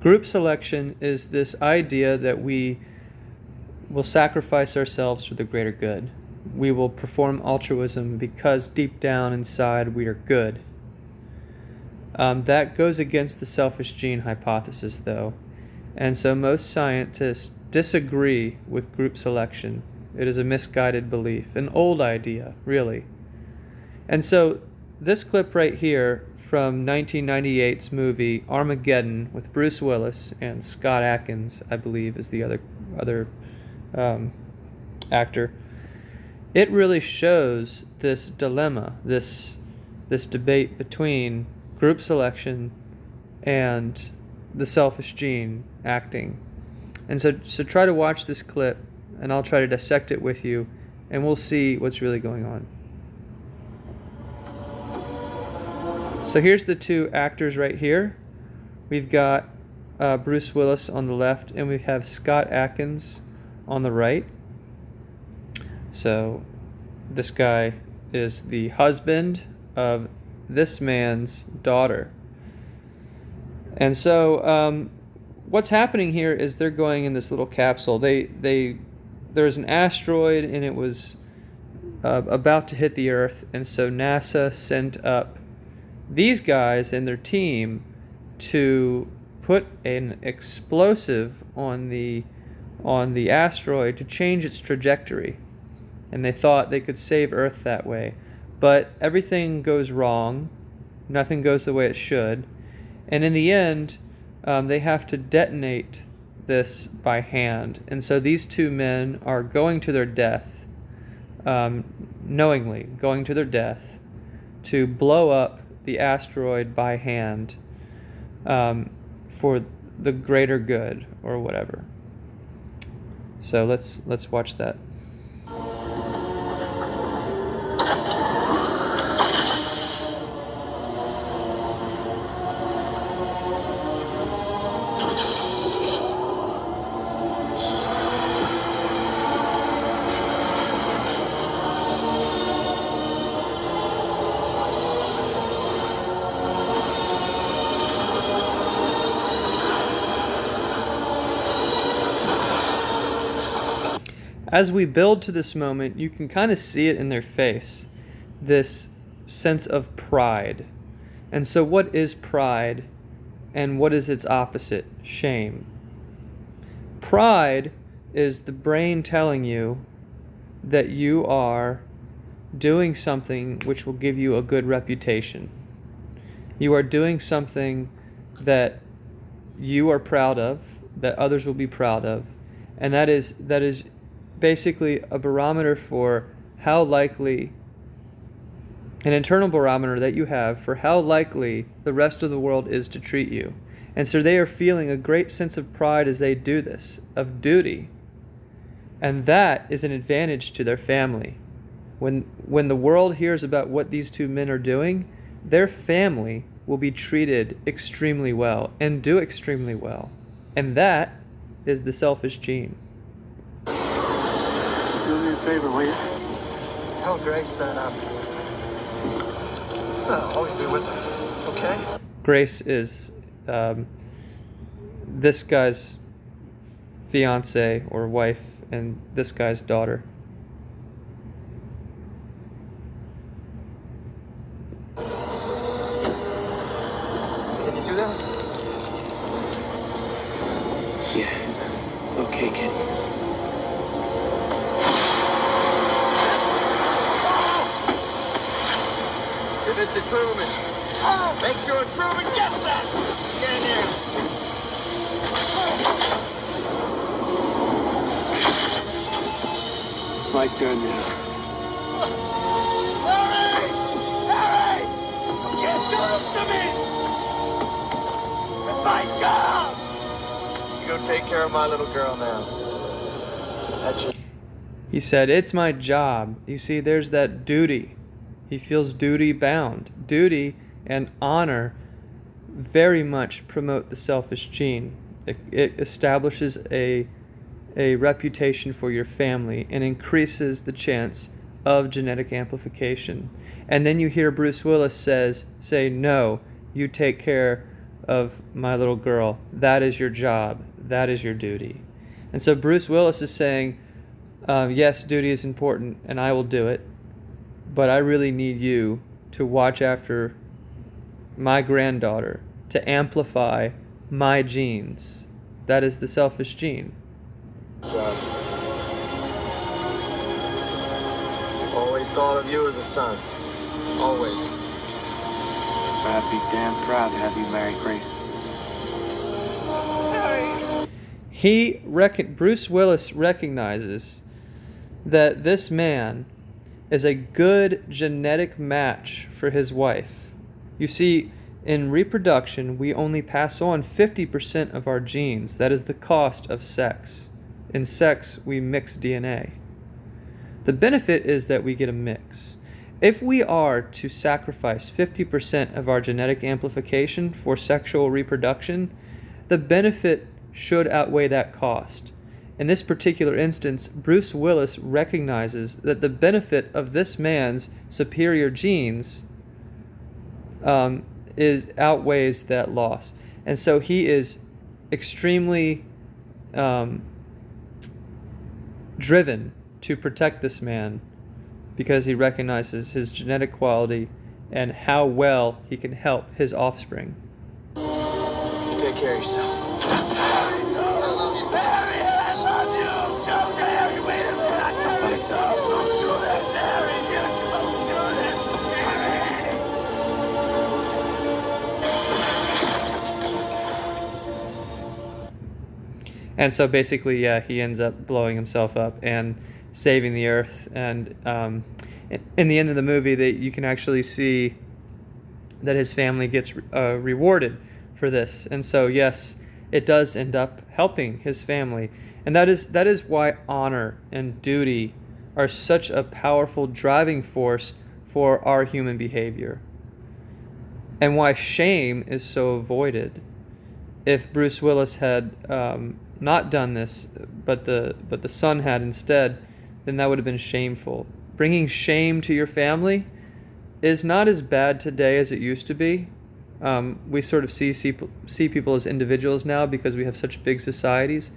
Group selection is this idea that we will sacrifice ourselves for the greater good. We will perform altruism because deep down inside we are good. That goes against the selfish gene hypothesis, though, and so most scientists disagree with group selection. It is a misguided belief, an old idea, really. And so this clip right here from 1998's movie Armageddon with Bruce Willis and Scott Adkins, I believe, is the other actor. It really shows this dilemma, this debate between group selection and the selfish gene acting. And so try to watch this clip, and I'll try to dissect it with you, and we'll see what's really going on. So here's the two actors right here. We've got Bruce Willis on the left, and we have Scott Adkins on the right. So this guy is the husband of this man's daughter. And so what's happening here is they're going in this little capsule. There's an asteroid, and it was about to hit the Earth, and so NASA sent up these guys and their team to put an explosive on the asteroid to change its trajectory. And they thought they could save Earth that way. But everything goes wrong. Nothing goes the way it should. And in the end, they have to detonate this by hand. And so these two men are going to their death, knowingly going to their death, to blow up the asteroid by hand for the greater good or whatever. So let's watch that. As we build to this moment, you can kind of see it in their face, this sense of pride. And so what is pride, and what is its opposite? Shame. Pride is the brain telling you that you are doing something which will give you a good reputation. You are doing something that you are proud of, that others will be proud of, and that is basically a barometer for how likely, an internal barometer that you have for how likely the rest of the world is to treat you. And so they are feeling a great sense of pride as they do this, of duty. And that is an advantage to their family. When the world hears about what these two men are doing, their family will be treated extremely well and do extremely well. And that is the selfish gene. Do me a favor, will you? Just tell Grace that I'll always be with her, okay? Grace is this guy's fiance or wife and this guy's daughter. Can you do that? Yeah. Okay, kid. Mr. Truman. Make sure Truman gets that. Get in here. It's my turn now. Harry! Harry! You can't do this to me! This is my job! You go take care of my little girl now. That's your... He said, "It's my job." You see, there's that duty. He feels duty bound. Duty and honor very much promote the selfish gene. It establishes a reputation for your family and increases the chance of genetic amplification. And then you hear Bruce Willis say, "No, you take care of my little girl. That is your job. That is your duty. And so Bruce Willis is saying, yes, duty is important, and I will do it, but I really need you to watch after my granddaughter, to amplify my genes. That is the selfish gene. Job. Always thought of you as a son. Always. I'd be damn proud to have you marry Grace. Bruce Willis recognizes that this man is a good genetic match for his wife. You see, in reproduction, we only pass on 50% of our genes. That is the cost of sex. In sex, we mix DNA. The benefit is that we get a mix. If we are to sacrifice 50% of our genetic amplification for sexual reproduction, the benefit should outweigh that cost. In this particular instance, Bruce Willis recognizes that the benefit of this man's superior genes outweighs that loss. And so he is extremely driven to protect this man because he recognizes his genetic quality and how well he can help his offspring. You take care of yourself. And so basically, yeah, he ends up blowing himself up and saving the earth. And in the end of the movie, you can actually see that his family gets rewarded for this. And so, yes, it does end up helping his family. And that is why honor and duty are such a powerful driving force for our human behavior. And why shame is so avoided. If Bruce Willis had not done this, but the son had instead, then that would have been shameful. Bringing shame to your family is not as bad today as it used to be. We sort of see people as individuals now because we have such big societies.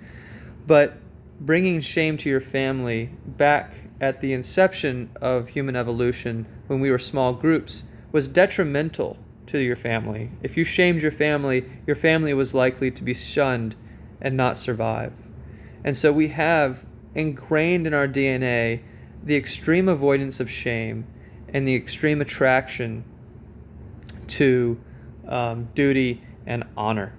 But bringing shame to your family back at the inception of human evolution, when we were small groups, was detrimental to your family. If you shamed your family was likely to be shunned and not survive. And so we have ingrained in our DNA the extreme avoidance of shame and the extreme attraction to duty and honor.